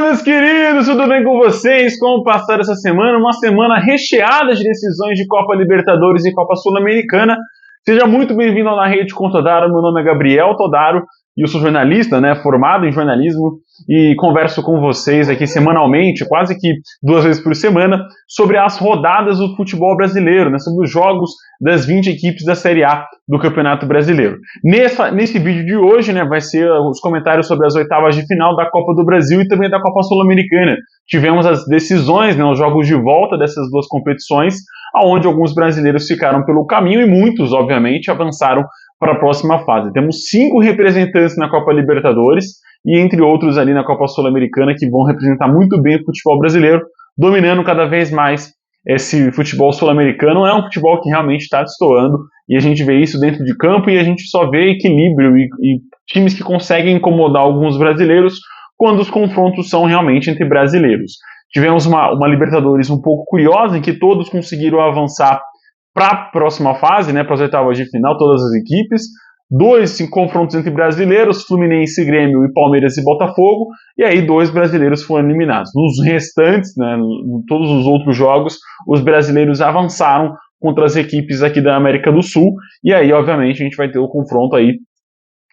Meus queridos, tudo bem com vocês? Como passar essa semana? Uma semana recheada de decisões de Copa Libertadores e Copa Sul-Americana. Seja muito bem-vindo ao Na Rede com Todaro. Meu nome é Gabriel Todaro e eu sou jornalista, formado em jornalismo, e converso com vocês aqui semanalmente, quase que 2 vezes por semana, sobre as rodadas do futebol brasileiro, sobre os jogos das 20 equipes da Série A do Campeonato Brasileiro. Nesse vídeo de hoje, vai ser os comentários sobre as oitavas de final da Copa do Brasil e também da Copa Sul-Americana. Tivemos as decisões, os jogos de volta dessas duas competições, onde alguns brasileiros ficaram pelo caminho e muitos, obviamente, avançaram para a próxima fase. Temos 5 representantes na Copa Libertadores e, entre outros, ali na Copa Sul-Americana, que vão representar muito bem o futebol brasileiro, dominando cada vez mais esse futebol sul-americano. É um futebol que realmente está destoando, e a gente vê isso dentro de campo, e a gente só vê equilíbrio e times que conseguem incomodar alguns brasileiros quando os confrontos são realmente entre brasileiros. Tivemos uma Libertadores um pouco curiosa, em que todos conseguiram avançar para a próxima fase, para as oitavas de final, todas as equipes. 2 confrontos entre brasileiros, Fluminense, Grêmio e Palmeiras e Botafogo, e aí 2 brasileiros foram eliminados. Nos restantes, em todos os outros jogos, os brasileiros avançaram contra as equipes aqui da América do Sul, e aí, obviamente, a gente vai ter o confronto aí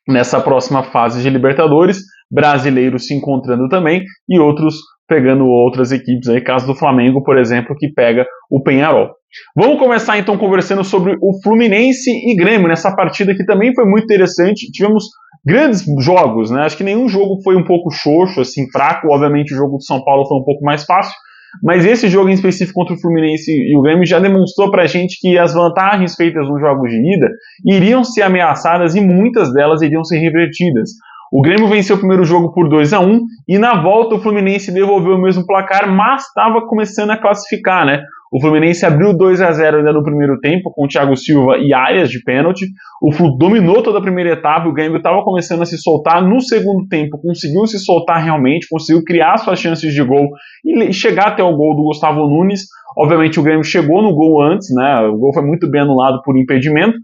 nessa próxima fase de Libertadores, brasileiros se encontrando também, e outros pegando outras equipes aí, caso do Flamengo, por exemplo, que pega o Peñarol. Vamos começar então conversando sobre o Fluminense e Grêmio, nessa partida que também foi muito interessante. Tivemos grandes jogos, acho que nenhum jogo foi um pouco xoxo, assim, fraco. Obviamente o jogo do São Paulo foi um pouco mais fácil, mas esse jogo em específico contra o Fluminense e o Grêmio já demonstrou pra gente que as vantagens feitas nos jogos de ida iriam ser ameaçadas e muitas delas iriam ser revertidas. O Grêmio venceu o primeiro jogo por 2-1 e na volta o Fluminense devolveu o mesmo placar, mas estava começando a classificar, O Fluminense abriu 2-0 ainda no primeiro tempo, com o Thiago Silva e Arias de pênalti. O Flu dominou toda a primeira etapa, o Grêmio estava começando a se soltar. No segundo tempo, conseguiu se soltar realmente, conseguiu criar suas chances de gol e chegar até o gol do Gustavo Nunes. Obviamente o Grêmio chegou no gol antes, O gol foi muito bem anulado por impedimento.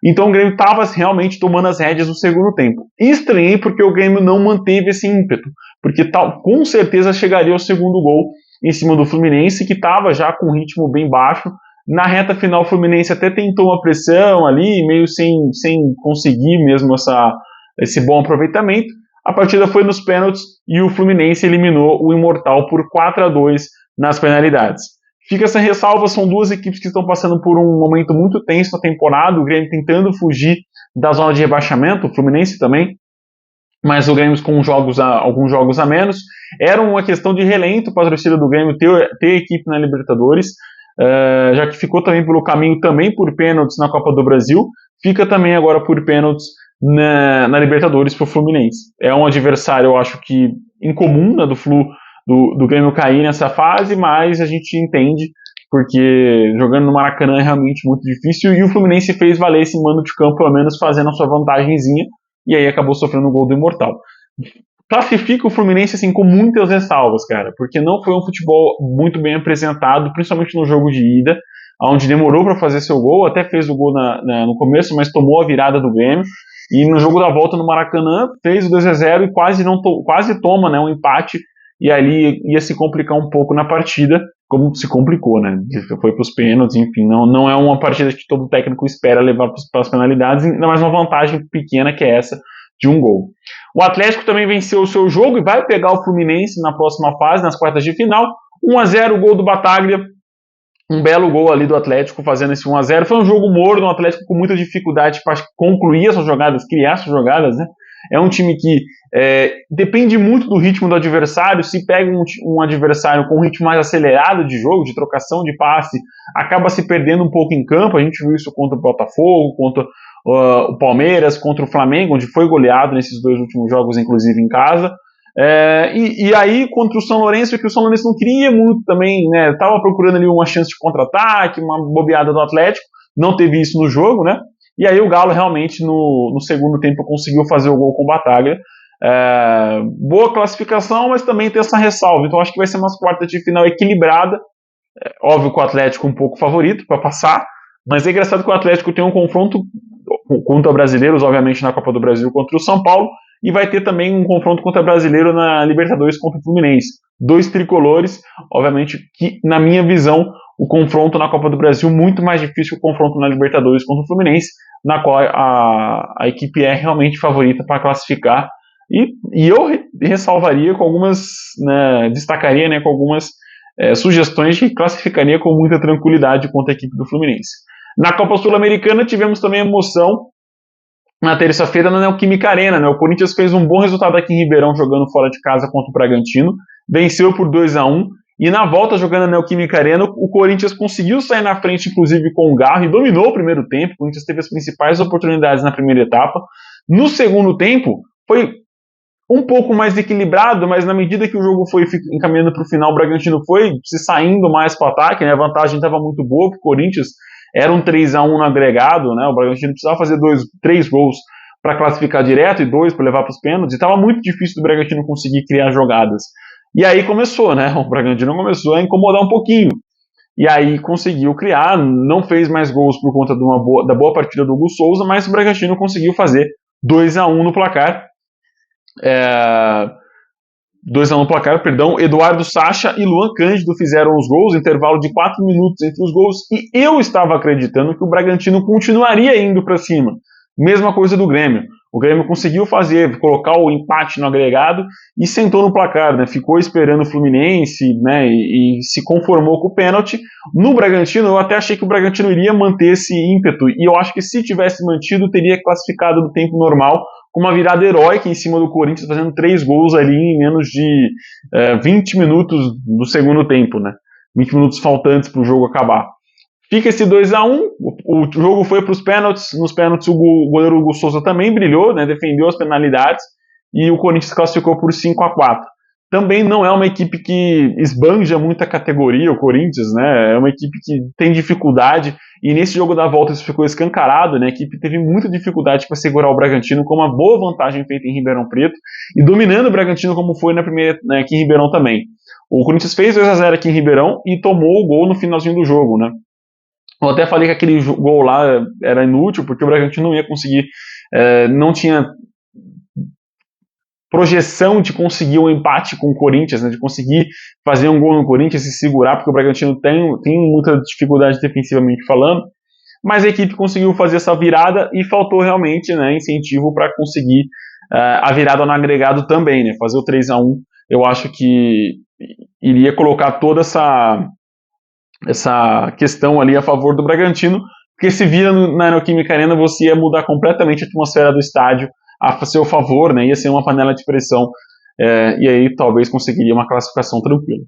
Então o Grêmio estava realmente tomando as rédeas no segundo tempo. Estranhei porque o Grêmio não manteve esse ímpeto, porque com certeza chegaria ao segundo gol em cima do Fluminense, que estava já com um ritmo bem baixo. Na reta final, o Fluminense até tentou uma pressão ali, meio sem conseguir mesmo esse bom aproveitamento. A partida foi nos pênaltis e o Fluminense eliminou o Imortal por 4-2 nas penalidades. Fica essa ressalva, são 2 equipes que estão passando por um momento muito tenso na temporada, o Grêmio tentando fugir da zona de rebaixamento, o Fluminense também, mas o Grêmio com alguns jogos a menos. Era uma questão de relento para a torcida do Grêmio ter equipe na Libertadores, já que ficou também pelo caminho também por pênaltis na Copa do Brasil, fica também agora por pênaltis na Libertadores para o Fluminense. É um adversário, eu acho que incomum, do Grêmio cair nessa fase, mas a gente entende, porque jogando no Maracanã é realmente muito difícil, e o Fluminense fez valer esse mando de campo, pelo menos fazendo a sua vantagenzinha, e aí acabou sofrendo o gol do Imortal. Classifica o Fluminense assim com muitas ressalvas, cara, porque não foi um futebol muito bem apresentado, principalmente no jogo de ida, onde demorou para fazer seu gol, até fez o gol no começo, mas tomou a virada do Grêmio, e no jogo da volta no Maracanã fez o 2-0 e quase toma um empate, e ali ia se complicar um pouco na partida, como se complicou, Foi para os pênaltis, enfim, não é uma partida que todo técnico espera levar para as penalidades, ainda mais uma vantagem pequena que é essa de um gol. O Atlético também venceu o seu jogo e vai pegar o Fluminense na próxima fase, nas quartas de final. 1-0, o gol do Bataglia, um belo gol ali do Atlético fazendo esse 1-0. Foi um jogo morno, o Atlético com muita dificuldade para concluir essas jogadas, criar essas jogadas, É um time que depende muito do ritmo do adversário. Se pega um adversário com um ritmo mais acelerado de jogo, de trocação de passe, acaba se perdendo um pouco em campo. A gente viu isso contra o Botafogo, contra o Palmeiras, contra o Flamengo, onde foi goleado nesses 2 últimos jogos, inclusive em casa. E aí contra o São Lourenço, que o São Lourenço não queria muito também, estava procurando ali uma chance de contra-ataque, uma bobeada do Atlético, não teve isso no jogo, E aí o Galo realmente no segundo tempo conseguiu fazer o gol com o Bataglia. Boa classificação, mas também tem essa ressalva. Então acho que vai ser umas quartas de final equilibrada. Óbvio que o Atlético um pouco favorito para passar, mas é engraçado que o Atlético tem um confronto contra brasileiros, obviamente na Copa do Brasil contra o São Paulo, e vai ter também um confronto contra o Brasileiro na Libertadores contra o Fluminense. 2 tricolores, obviamente que, na minha visão, o confronto na Copa do Brasil muito mais difícil que o confronto na Libertadores contra o Fluminense, na qual a equipe é realmente favorita para classificar, e eu ressalvaria com algumas, né, destacaria, né, com algumas sugestões que classificaria com muita tranquilidade contra a equipe do Fluminense. Na Copa Sul-Americana tivemos também emoção na terça-feira na Neoquímica Arena, né? O Corinthians fez um bom resultado aqui em Ribeirão jogando fora de casa contra o Bragantino, venceu por 2-1, e na volta jogando na Neoquímica Arena o Corinthians conseguiu sair na frente inclusive com o garro e dominou o primeiro tempo. O Corinthians teve as principais oportunidades na primeira etapa. No segundo tempo foi um pouco mais equilibrado, mas na medida que o jogo foi encaminhando para o final, o Bragantino foi se saindo mais para o ataque, né? A vantagem estava muito boa para o Corinthians, era um 3-1 no agregado, né? O Bragantino precisava fazer 3 gols para classificar direto e 2 para levar para os pênaltis, e estava muito difícil do Bragantino conseguir criar jogadas. E aí começou, né? O Bragantino começou a incomodar um pouquinho, e aí conseguiu criar, não fez mais gols por conta da boa partida do Hugo Souza, mas o Bragantino conseguiu fazer 2-1 no placar. 2-1 no placar, perdão. Eduardo Sacha e Luan Cândido fizeram os gols, intervalo de 4 minutos entre os gols, e eu estava acreditando que o Bragantino continuaria indo para cima. Mesma coisa do Grêmio. O Grêmio conseguiu colocar o empate no agregado e sentou no placar, né? Ficou esperando o Fluminense, né? E se conformou com o pênalti. No Bragantino, eu até achei que o Bragantino iria manter esse ímpeto, e eu acho que se tivesse mantido, teria classificado no tempo normal, com uma virada heróica em cima do Corinthians, fazendo 3 gols ali em menos de 20 minutos do segundo tempo, né? 20 minutos faltantes para o jogo acabar. Fica esse 2-1, o jogo foi para os pênaltis. Nos pênaltis o goleiro Hugo Souza também brilhou, né? Defendeu as penalidades, e o Corinthians classificou por 5-4. Também não é uma equipe que esbanja muita categoria, o Corinthians, né? É uma equipe que tem dificuldade, e nesse jogo da volta isso ficou escancarado, né? A equipe teve muita dificuldade para segurar o Bragantino, com uma boa vantagem feita em Ribeirão Preto, e dominando o Bragantino como foi na primeira, né, aqui em Ribeirão também. O Corinthians fez 2-0 aqui em Ribeirão e tomou o gol no finalzinho do jogo, né? Eu até falei que aquele gol lá era inútil, porque o Bragantino não ia conseguir, não tinha projeção de conseguir um empate com o Corinthians, né, de conseguir fazer um gol no Corinthians e segurar, porque o Bragantino tem muita dificuldade defensivamente falando, mas a equipe conseguiu fazer essa virada e faltou realmente, né, incentivo para conseguir a virada no agregado também, né, fazer o 3-1. Eu acho que iria colocar toda essa questão ali a favor do Bragantino, porque se vira na Neoquímica Arena, você ia mudar completamente a atmosfera do estádio a seu favor, né? Ia ser uma panela de pressão, e aí talvez conseguiria uma classificação tranquila.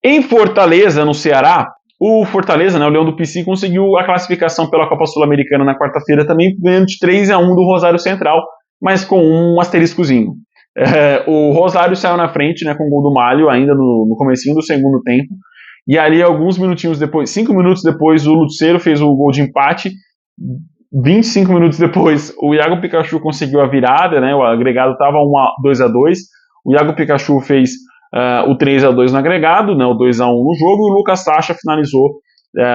Em Fortaleza, no Ceará, o Fortaleza, né, o Leão do PC, conseguiu a classificação pela Copa Sul-Americana na quarta-feira, também ganhando de 3-1 do Rosário Central, mas com um asteriscozinho. O Rosário saiu na frente, né, com o gol do Malho, ainda no comecinho do segundo tempo, e ali alguns minutinhos depois, 5 minutos depois, o Lucero fez o gol de empate. 25 minutos depois, o Iago Pikachu conseguiu a virada, né? O agregado estava 2-2. O Iago Pikachu fez o 3-2 no agregado, né? O 2-1 no jogo, e o Lucas Sacha finalizou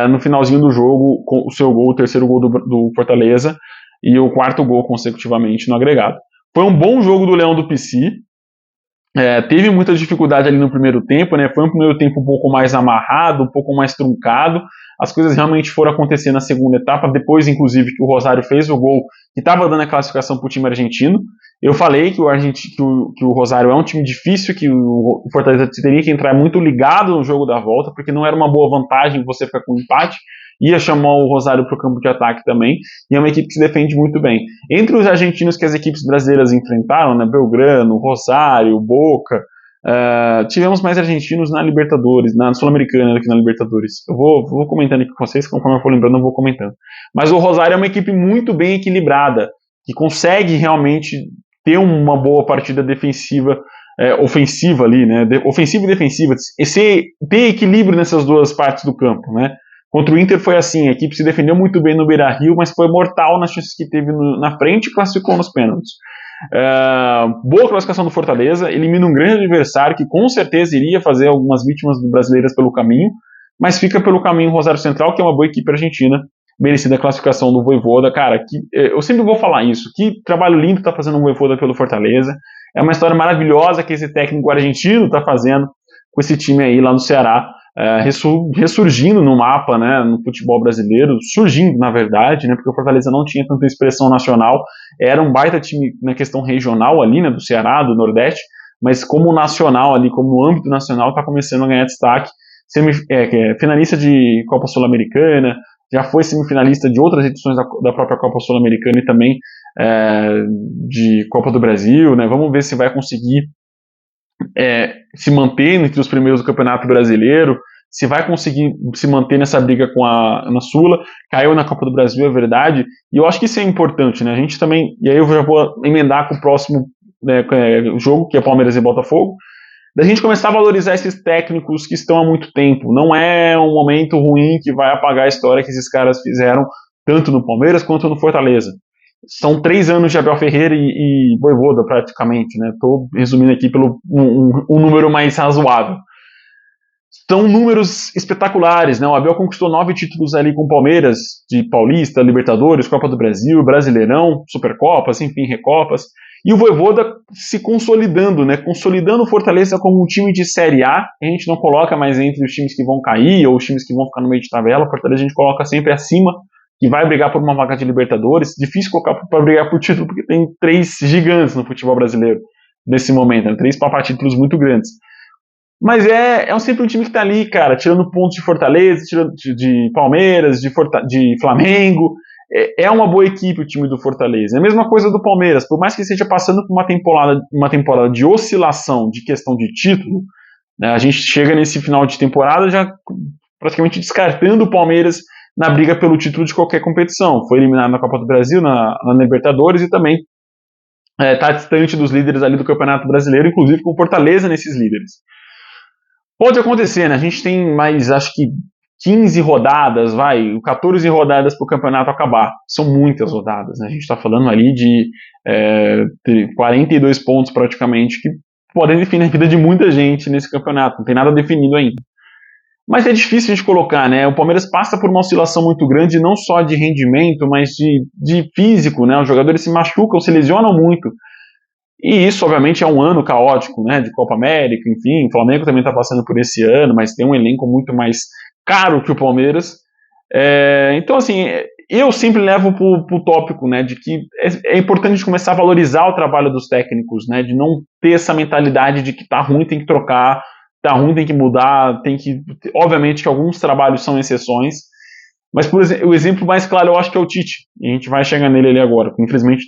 no finalzinho do jogo com o seu gol, o terceiro gol do Fortaleza, e o quarto gol consecutivamente no agregado. Foi um bom jogo do Leão do PC. Teve muita dificuldade ali no primeiro tempo, né? Foi um primeiro tempo um pouco mais amarrado, um pouco mais truncado. As coisas realmente foram acontecer na segunda etapa, depois, inclusive, que o Rosário fez o gol que estava dando a classificação para o time argentino. Eu falei que o Rosário é um time difícil, que o Fortaleza teria que entrar muito ligado no jogo da volta, porque não era uma boa vantagem você ficar com um empate. Ia chamar o Rosário para o campo de ataque também, e é uma equipe que se defende muito bem. Entre os argentinos que as equipes brasileiras enfrentaram, né, Belgrano, Rosário, Boca, tivemos mais argentinos na Libertadores, na Sul-Americana do que na Libertadores. Eu vou comentando aqui com vocês, conforme eu for lembrando, eu vou comentando. Mas o Rosário é uma equipe muito bem equilibrada, que consegue realmente ter uma boa partida defensiva, ofensiva ali, né, ofensiva e defensiva, ter equilíbrio nessas duas partes do campo, né. Contra o Inter foi assim, a equipe se defendeu muito bem no Beira-Rio, mas foi mortal nas chances que teve na frente e classificou nos pênaltis. Boa classificação do Fortaleza, elimina um grande adversário que com certeza iria fazer algumas vítimas brasileiras pelo caminho, mas fica pelo caminho o Rosário Central, que é uma boa equipe argentina, merecida a classificação do Vojvoda, cara, eu sempre vou falar isso, que trabalho lindo está fazendo o Vojvoda pelo Fortaleza, é uma história maravilhosa que esse técnico argentino está fazendo com esse time aí lá no Ceará, ressurgindo no mapa, né, no futebol brasileiro, surgindo na verdade, né, porque o Fortaleza não tinha tanta expressão nacional, era um baita time na questão regional ali, né, do Ceará, do Nordeste, mas como nacional ali, como âmbito nacional, está começando a ganhar destaque, finalista de Copa Sul-Americana, já foi semifinalista de outras edições da própria Copa Sul-Americana e também de Copa do Brasil, né? Vamos ver se vai conseguir se manter entre os primeiros do Campeonato Brasileiro, se vai conseguir se manter nessa briga na Sula, caiu na Copa do Brasil, é verdade, e eu acho que isso é importante, né? A gente também, e aí eu já vou emendar com o próximo jogo, que é Palmeiras e Botafogo, da gente começar a valorizar esses técnicos que estão há muito tempo. Não é um momento ruim que vai apagar a história que esses caras fizeram, tanto no Palmeiras quanto no Fortaleza. São 3 anos de Abel Ferreira e Vojvoda, praticamente, né? Estou resumindo aqui pelo um número mais razoável. São números espetaculares, né? O Abel conquistou 9 títulos ali com o Palmeiras, de Paulista, Libertadores, Copa do Brasil, Brasileirão, Supercopas, enfim, Recopas. E o Vojvoda se consolidando, né? Consolidando o Fortaleza como um time de Série A. A gente não coloca mais entre os times que vão cair ou os times que vão ficar no meio de tabela. O Fortaleza a gente coloca sempre acima, que vai brigar por uma vaga de Libertadores. Difícil colocar para brigar por título, porque tem 3 gigantes no futebol brasileiro nesse momento, né? 3 papatítulos muito grandes. Mas sempre um time que tá ali, cara, tirando pontos de Fortaleza, tirando de Palmeiras, de Flamengo. É uma boa equipe o time do Fortaleza. É a mesma coisa do Palmeiras. Por mais que esteja passando por uma temporada de oscilação de questão de título, né, a gente chega nesse final de temporada já praticamente descartando o Palmeiras na briga pelo título de qualquer competição. Foi eliminado na Copa do Brasil, na Libertadores e também está distante dos líderes ali do Campeonato Brasileiro, inclusive com o Fortaleza nesses líderes. Pode acontecer, né? A gente tem mais, acho que 15 rodadas, 14 rodadas para o campeonato acabar. São muitas rodadas, né? A gente está falando ali de 42 pontos praticamente, que podem definir a vida de muita gente nesse campeonato. Não tem nada definido ainda. Mas é difícil a gente colocar, né? O Palmeiras passa por uma oscilação muito grande, não só de rendimento, mas de físico, né? Os jogadores se machucam, se lesionam muito. E isso, obviamente, é um ano caótico, né, de Copa América, enfim, o Flamengo também está passando por esse ano, mas tem um elenco muito mais caro que o Palmeiras. Então, assim, eu sempre levo para o tópico, né, de que é importante a gente começar a valorizar o trabalho dos técnicos, né, de não ter essa mentalidade de que tá ruim, tem que trocar, tá ruim, tem que mudar, obviamente que alguns trabalhos são exceções, mas, por exemplo, o exemplo mais claro eu acho que é o Tite, e a gente vai chegar nele ali agora, infelizmente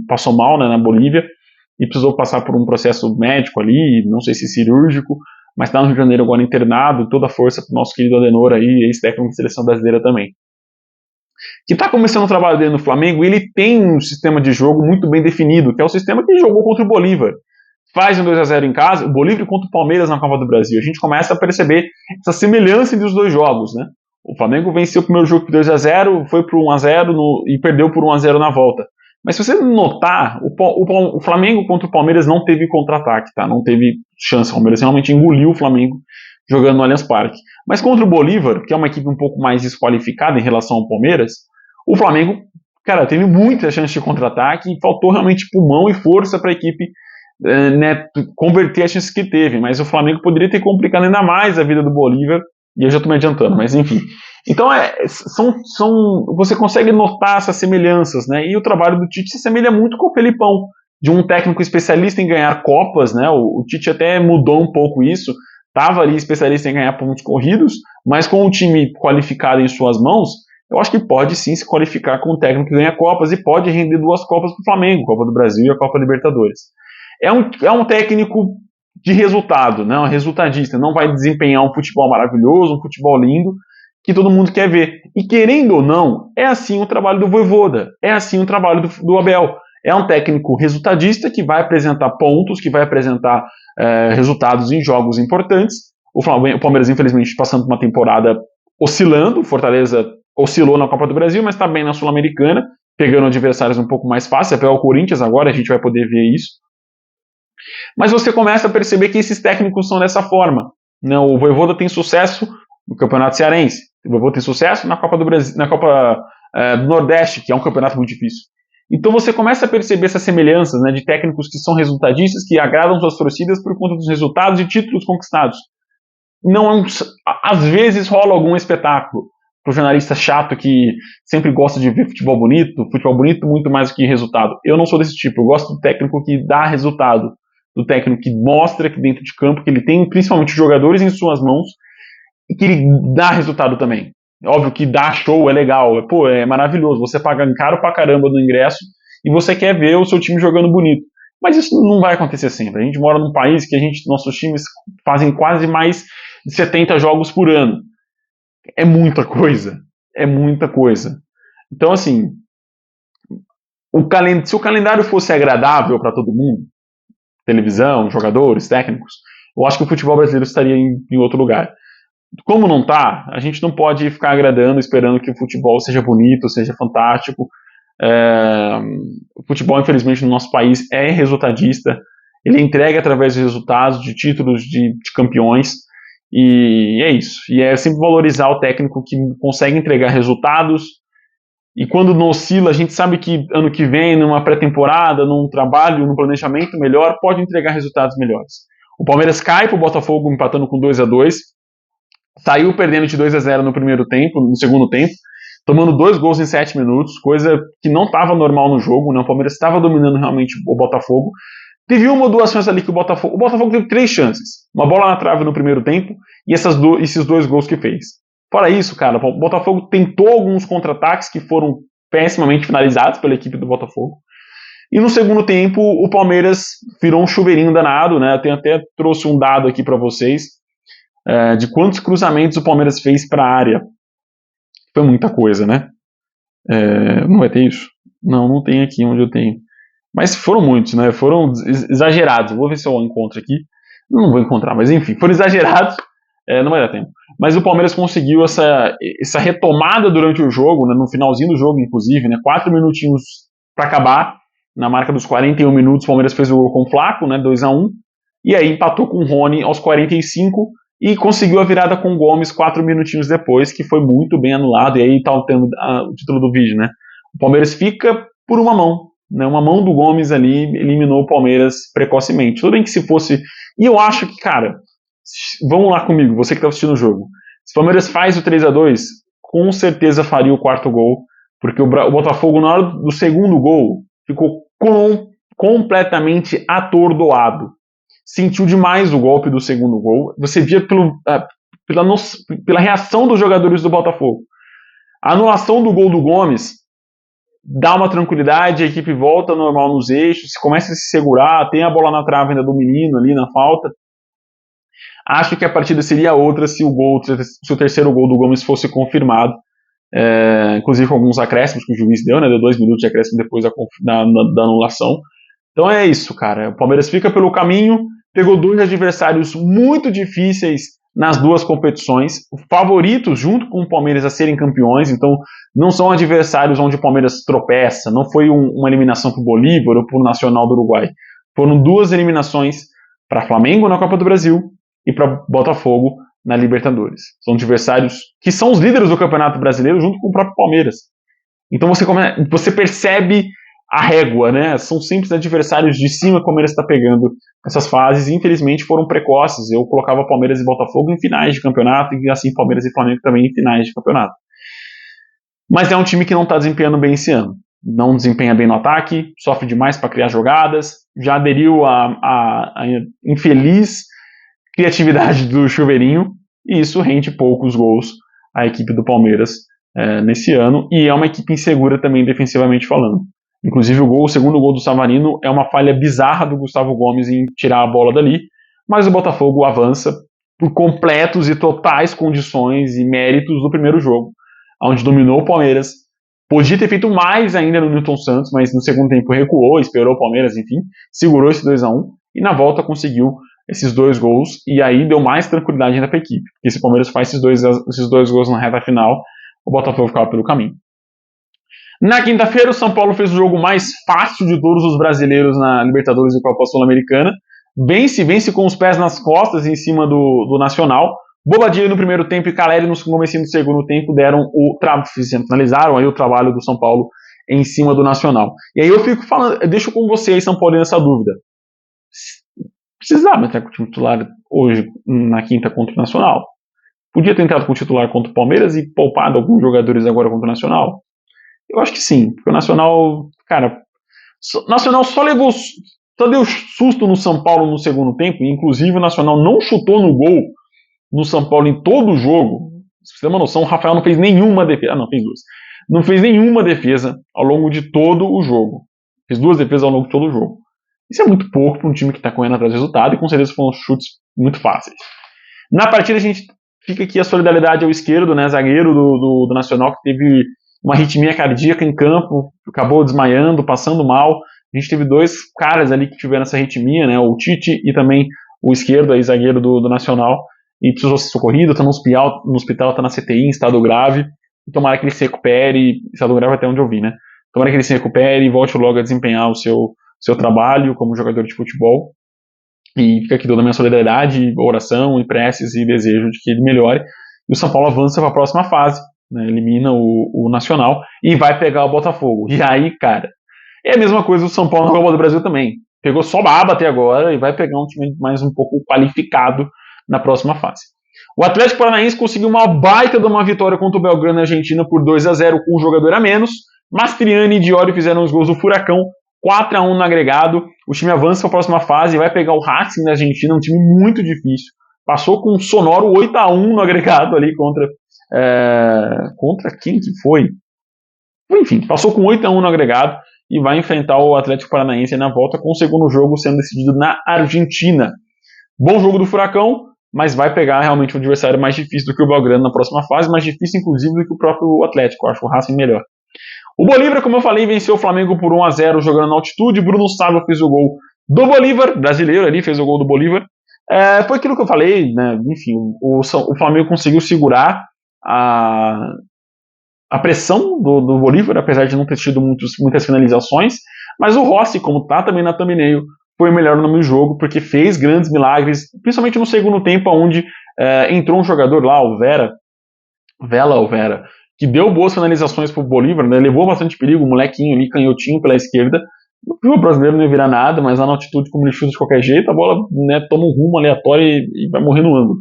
passou mal, né, na Bolívia, e precisou passar por um processo médico ali, não sei se cirúrgico, mas está no Rio de Janeiro agora internado, toda a força para o nosso querido Adenor aí, ex-técnico de seleção brasileira também. Que está começando o trabalho dele no Flamengo, e ele tem um sistema de jogo muito bem definido, que é o sistema que ele jogou contra o Bolívar. Faz um 2-0 em casa, o Bolívar contra o Palmeiras na Copa do Brasil. A gente começa a perceber essa semelhança entre os dois jogos, né? O Flamengo venceu o primeiro jogo por 2-0, foi por 1-0 e perdeu por 1-0 na volta. Mas se você notar, o Flamengo contra o Palmeiras não teve contra-ataque, tá? Não teve chance. O Palmeiras realmente engoliu o Flamengo jogando no Allianz Parque. Mas contra o Bolívar, que é uma equipe um pouco mais desqualificada em relação ao Palmeiras, o Flamengo, cara, teve muita chance de contra-ataque e faltou realmente pulmão e força para a equipe converter as chances que teve. Mas o Flamengo poderia ter complicado ainda mais a vida do Bolívar, e eu já estou me adiantando, mas enfim. Então, você consegue notar essas semelhanças, né? E o trabalho do Tite se assemelha muito com o Felipão, de um técnico especialista em ganhar Copas, né? O Tite até mudou um pouco isso, estava ali especialista em ganhar pontos corridos, mas com o time qualificado em suas mãos, eu acho que pode sim se qualificar como um técnico que ganha Copas e pode render 2 Copas para o Flamengo, a Copa do Brasil e a Copa Libertadores. É um técnico de resultado, né? Um resultadista, não vai desempenhar um futebol maravilhoso, um futebol lindo, que todo mundo quer ver. E querendo ou não, é assim o trabalho do Vojvoda, é assim o trabalho do Abel. É um técnico resultadista que vai apresentar pontos, que vai apresentar resultados em jogos importantes. O Palmeiras, infelizmente, passando por uma temporada oscilando. O Fortaleza oscilou na Copa do Brasil, mas está bem na Sul-Americana, pegando adversários um pouco mais fáceis. Até o Corinthians agora, a gente vai poder ver isso. Mas você começa a perceber que esses técnicos são dessa forma. O Vojvoda tem sucesso no Campeonato Cearense, vou ter sucesso na Copa do Brasil, na Copa do Nordeste, que é um campeonato muito difícil. Então você começa a perceber essas semelhanças, né, de técnicos que são resultadistas, que agradam suas torcidas por conta dos resultados e títulos conquistados. Não, às vezes rola algum espetáculo pro jornalista chato que sempre gosta de ver futebol bonito muito mais do que resultado. Eu não sou desse tipo, eu gosto do técnico que dá resultado, do técnico que mostra que dentro de campo que ele tem principalmente os jogadores em suas mãos e que ele dá resultado também. Óbvio que dar show é legal, pô, é maravilhoso, você paga caro pra caramba no ingresso e você quer ver o seu time jogando bonito. Mas isso não vai acontecer sempre. A gente mora num país que nossos times fazem quase mais de 70 jogos por ano. É muita coisa. É muita coisa. Então, assim, se o calendário fosse agradável para todo mundo, televisão, jogadores, técnicos, eu acho que o futebol brasileiro estaria em outro lugar. Como não tá, a gente não pode ficar agradando, esperando que o futebol seja bonito, seja fantástico. O futebol, infelizmente, no nosso país é resultadista. Ele entrega através de resultados, de títulos de campeões. E é isso. E é sempre valorizar o técnico que consegue entregar resultados. E quando não oscila, a gente sabe que ano que vem, numa pré-temporada, num trabalho, num planejamento melhor, pode entregar resultados melhores. O Palmeiras cai pro Botafogo empatando com 2-2. Saiu perdendo de 2-0 no segundo tempo, tomando 2 gols em 7 minutos, coisa que não estava normal no jogo, né? O Palmeiras estava dominando realmente o Botafogo. Teve uma ou duas chances ali que o Botafogo teve 3 chances. Uma bola na trave no primeiro tempo e esses 2 gols que fez. Fora isso, cara, o Botafogo tentou alguns contra-ataques que foram pessimamente finalizados pela equipe do Botafogo. E no segundo tempo, o Palmeiras virou um chuveirinho danado, né? Eu até trouxe um dado aqui para vocês de quantos cruzamentos o Palmeiras fez para a área. Foi muita coisa, né? Não vai ter isso? Não tem aqui onde eu tenho. Mas foram muitos, né? Foram exagerados. Vou ver se eu encontro aqui. Não vou encontrar, mas enfim, foram exagerados. Não vai dar tempo. Mas o Palmeiras conseguiu essa retomada durante o jogo, né? No finalzinho do jogo, inclusive, né? 4 minutinhos para acabar. Na marca dos 41 minutos, o Palmeiras fez o gol com o Flaco, né? 2-1. E aí empatou com o Rony aos 45 e conseguiu a virada com o Gomes 4 minutinhos depois, que foi muito bem anulado. E aí tá tendo o título do vídeo, né? O Palmeiras fica por uma mão, né? Uma mão do Gomes ali eliminou o Palmeiras precocemente. Tudo bem que se fosse... E eu acho que, cara, vamos lá comigo, você que tá assistindo o jogo. Se o Palmeiras faz o 3-2, com certeza faria o 4º gol, porque o Botafogo, na hora do segundo gol, ficou completamente atordoado. Sentiu demais o golpe do segundo gol. Você via pela reação dos jogadores do Botafogo. A anulação do gol do Gomes dá uma tranquilidade, a equipe volta normal nos eixos, começa a se segurar, tem a bola na trave ainda do menino ali na falta. Acho que a partida seria outra se o terceiro gol do Gomes fosse confirmado. Inclusive com alguns acréscimos que o juiz deu, né? Deu 2 minutos de acréscimo depois da anulação. Então é isso, cara. O Palmeiras fica pelo caminho, pegou 2 adversários muito difíceis nas 2 competições, favoritos junto com o Palmeiras a serem campeões, então não são adversários onde o Palmeiras tropeça, não foi uma eliminação para o Bolívar ou para o Nacional do Uruguai. Foram 2 eliminações para Flamengo na Copa do Brasil e para Botafogo na Libertadores. São adversários que são os líderes do Campeonato Brasileiro junto com o próprio Palmeiras. Então você percebe a régua, né? São sempre adversários de cima que o Palmeiras está pegando essas fases e infelizmente foram precoces. Eu colocava Palmeiras e Botafogo em finais de campeonato e assim Palmeiras e Flamengo também em finais de campeonato. Mas é um time que não está desempenhando bem esse ano. Não desempenha bem no ataque, sofre demais para criar jogadas, já aderiu à infeliz criatividade do chuveirinho e isso rende poucos gols à equipe do Palmeiras nesse ano e é uma equipe insegura também defensivamente falando. Inclusive o segundo gol do Savarino é uma falha bizarra do Gustavo Gomes em tirar a bola dali, mas o Botafogo avança por completos e totais condições e méritos do primeiro jogo, onde dominou o Palmeiras, podia ter feito mais ainda no Newton Santos, mas no segundo tempo recuou, esperou o Palmeiras, enfim, segurou esse 2-1 e na volta conseguiu esses 2 gols e aí deu mais tranquilidade ainda para a equipe, porque se o Palmeiras faz esses dois gols na reta final, o Botafogo ficava pelo caminho. Na quinta-feira, o São Paulo fez o jogo mais fácil de todos os brasileiros na Libertadores e Copa Sul-Americana. Vence com os pés nas costas em cima do Nacional. Bobadilla no primeiro tempo e Caleri no começo do segundo tempo deram finalizaram aí o trabalho do São Paulo em cima do Nacional. E aí eu fico falando, eu deixo com vocês, São Paulo, nessa dúvida. Precisava entrar com o time titular hoje, na quinta, contra o Nacional. Podia ter entrado com o titular contra o Palmeiras e poupado alguns jogadores agora contra o Nacional? Eu acho que sim, porque o Nacional, cara, o Nacional só deu susto no São Paulo no segundo tempo, e inclusive o Nacional não chutou no gol no São Paulo em todo o jogo. Se você tem uma noção, o Rafael não fez nenhuma defesa. Ah, não, fez duas. Não fez nenhuma defesa ao longo de todo o jogo. Fez 2 defesas ao longo de todo o jogo. Isso é muito pouco para um time que está correndo atrás do resultado, e com certeza foram chutes muito fáceis. Na partida a gente fica aqui a solidariedade ao esquerdo, né, zagueiro do Nacional, que teve uma arritmia cardíaca em campo, acabou desmaiando, passando mal. A gente teve 2 caras ali que tiveram essa arritmia, né, o Tite e também o esquerdo, aí, zagueiro do Nacional, e precisou ser socorrido, está no hospital, está na CTI em estado grave, e tomara que ele se recupere, estado grave até onde eu vi, né, tomara que ele se recupere e volte logo a desempenhar o seu trabalho como jogador de futebol. E fica aqui toda a minha solidariedade, oração e preces e desejo de que ele melhore. E o São Paulo avança para a próxima fase, né, elimina o Nacional e vai pegar o Botafogo. E aí, cara, é a mesma coisa do São Paulo na Copa do Brasil também. Pegou só baba até agora e vai pegar um time mais um pouco qualificado na próxima fase. O Atlético Paranaense conseguiu uma baita de uma vitória contra o Belgrano na Argentina por 2-0 com um jogador a menos. Mastriani e Diori fizeram os gols do Furacão, 4-1 no agregado. O time avança para a próxima fase e vai pegar o Racing da Argentina, um time muito difícil. Passou com um sonoro 8-1 no agregado ali contra quem que foi? Enfim, passou com 8-1 no agregado e vai enfrentar o Atlético Paranaense na volta, com o segundo jogo sendo decidido na Argentina. Bom jogo do Furacão, mas vai pegar realmente um adversário mais difícil do que o Belgrano na próxima fase, mais difícil inclusive do que o próprio Atlético. Eu acho o Racing melhor. O Bolívar, como eu falei, venceu o Flamengo por 1-0 jogando na altitude. Bruno Sávio fez o gol do Bolívar, brasileiro ali, fez o gol do Bolívar. Foi aquilo que eu falei, né? Enfim, o Flamengo conseguiu segurar a pressão do Bolívar, apesar de não ter tido muitas finalizações. Mas o Rossi, como está também na thumbnail, foi o melhor no jogo, porque fez grandes milagres, principalmente no segundo tempo, onde entrou um jogador lá, o Vera, que deu boas finalizações pro Bolívar, né? Levou bastante perigo, o molequinho ali, canhotinho pela esquerda. O brasileiro não ia virar nada, mas lá na altitude, como ele chuta de qualquer jeito, a bola, né, toma um rumo aleatório e vai morrer no ângulo.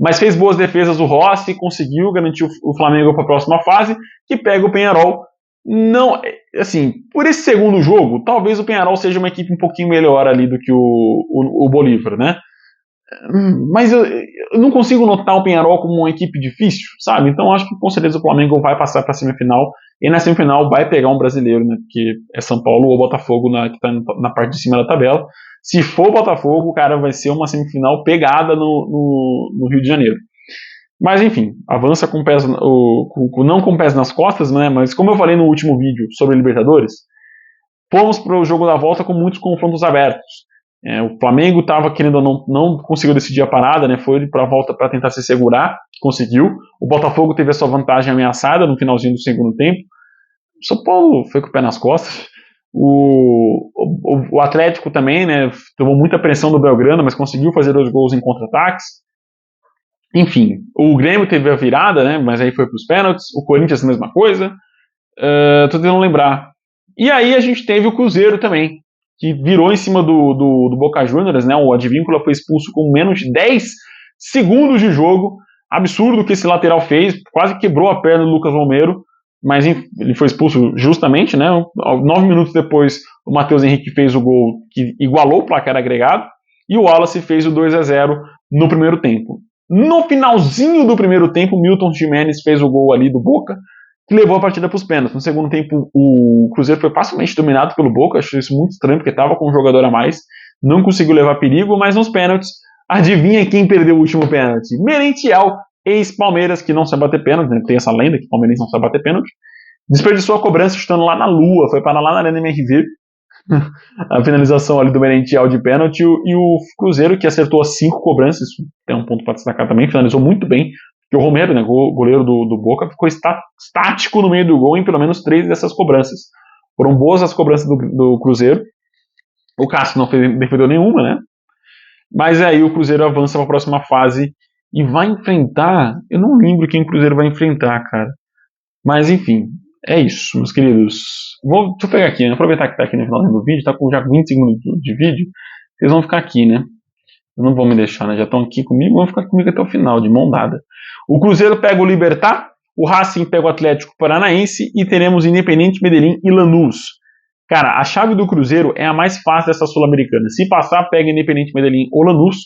Mas fez boas defesas o Rossi, conseguiu garantir o Flamengo para a próxima fase, que pega o Peñarol. Não, assim, por esse segundo jogo, talvez o Peñarol seja uma equipe um pouquinho melhor ali do que o Bolívar, né? Mas eu não consigo notar o Peñarol como uma equipe difícil, sabe? Então acho que com certeza o Flamengo vai passar para a semifinal, e na semifinal vai pegar um brasileiro, né? Porque é São Paulo ou Botafogo que está na parte de cima da tabela. Se for Botafogo, cara, vai ser uma semifinal pegada no Rio de Janeiro. Mas enfim, avança não com pés nas costas, né? Mas como eu falei no último vídeo sobre Libertadores, fomos para o jogo da volta com muitos confrontos abertos. O Flamengo estava querendo ou não conseguiu decidir a parada, né? Foi para a volta para tentar se segurar, conseguiu. O Botafogo teve a sua vantagem ameaçada no finalzinho do segundo tempo. O São Paulo foi com o pé nas costas. O Atlético também, né? Tomou muita pressão do Belgrano, mas conseguiu fazer os gols em contra-ataques. Enfim, o Grêmio teve a virada, né? Mas aí foi para os pênaltis. O Corinthians a mesma coisa. Tô tentando lembrar. E aí a gente teve o Cruzeiro também, que virou em cima do Boca Juniors, né? O Advíncula foi expulso com menos de 10 segundos de jogo. Absurdo o que esse lateral fez, quase quebrou a perna do Lucas Romero, mas ele foi expulso justamente, né? 9 minutos depois, o Matheus Henrique fez o gol que igualou o placar agregado, e o Wallace fez o 2-0 no primeiro tempo. No finalzinho do primeiro tempo, o Milton Jimenez fez o gol ali do Boca, que levou a partida para os pênaltis. No segundo tempo, o Cruzeiro foi facilmente dominado pelo Boca. Achei isso muito estranho, porque estava com um jogador a mais. Não conseguiu levar perigo, mas nos pênaltis, adivinha quem perdeu o último pênalti? Merentiel, ex-Palmeiras, que não sabe bater pênalti, né? Tem essa lenda que o Palmeirense não sabe bater pênalti. Desperdiçou a cobrança chutando lá na lua, foi parar lá na Arena MRV. A finalização ali do Merentiel de pênalti, e o Cruzeiro, que acertou as 5 cobranças, isso tem um ponto para destacar também, finalizou muito bem. Porque o Romero, né, goleiro do Boca, ficou estático no meio do gol em pelo menos 3 dessas cobranças. Foram boas as cobranças do Cruzeiro. O Cássio não defendeu nenhuma, né? Mas aí o Cruzeiro avança para a próxima fase e vai enfrentar... Eu não lembro quem o Cruzeiro vai enfrentar, cara. Mas, enfim, é isso, meus queridos. Deixa eu pegar aqui, né? Aproveitar que tá aqui no final do vídeo, tá com já 20 segundos de vídeo. Vocês vão ficar aqui, né? Não vão me deixar, né? Já estão aqui comigo, vão ficar comigo até o final, de mão dada. O Cruzeiro pega o Libertad, o Racing pega o Atlético Paranaense e teremos Independente Medellín e Lanús. Cara, a chave do Cruzeiro é a mais fácil dessa Sul-Americana. Se passar, pega Independente Medellín ou Lanús.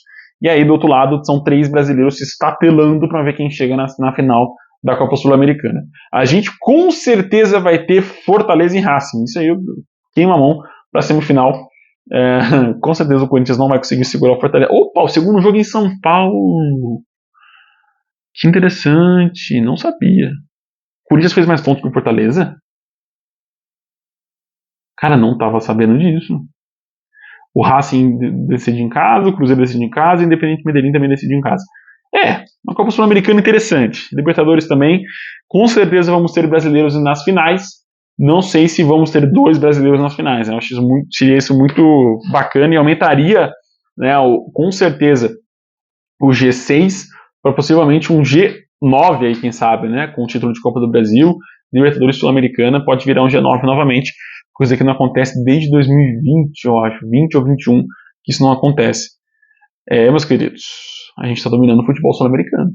E aí, do outro lado, são 3 brasileiros se estatelando para ver quem chega na final da Copa Sul-Americana. A gente com certeza vai ter Fortaleza e Racing. Isso aí, queima a mão para a semifinal. Com certeza o Corinthians não vai conseguir segurar o Fortaleza. Opa, o segundo jogo em São Paulo. Que interessante, não sabia. O Corinthians fez mais pontos que o Fortaleza? Cara, não estava sabendo disso. O Racing decide em casa, o Cruzeiro decide em casa, e o Independente Medellín também decide em casa. Uma Copa Sul-Americana interessante. Libertadores também. Com certeza vamos ter brasileiros nas finais. Não sei se vamos ter 2 brasileiros nas finais. Eu acho seria isso muito bacana e aumentaria, né, com certeza, o G6 para possivelmente um G9 aí, quem sabe, né, com o título de Copa do Brasil, Libertadores Sul-Americana, pode virar um G9 novamente, coisa que não acontece desde 2020, eu acho, 20 ou 21, que isso não acontece. Meus queridos, a gente está dominando o futebol sul-americano.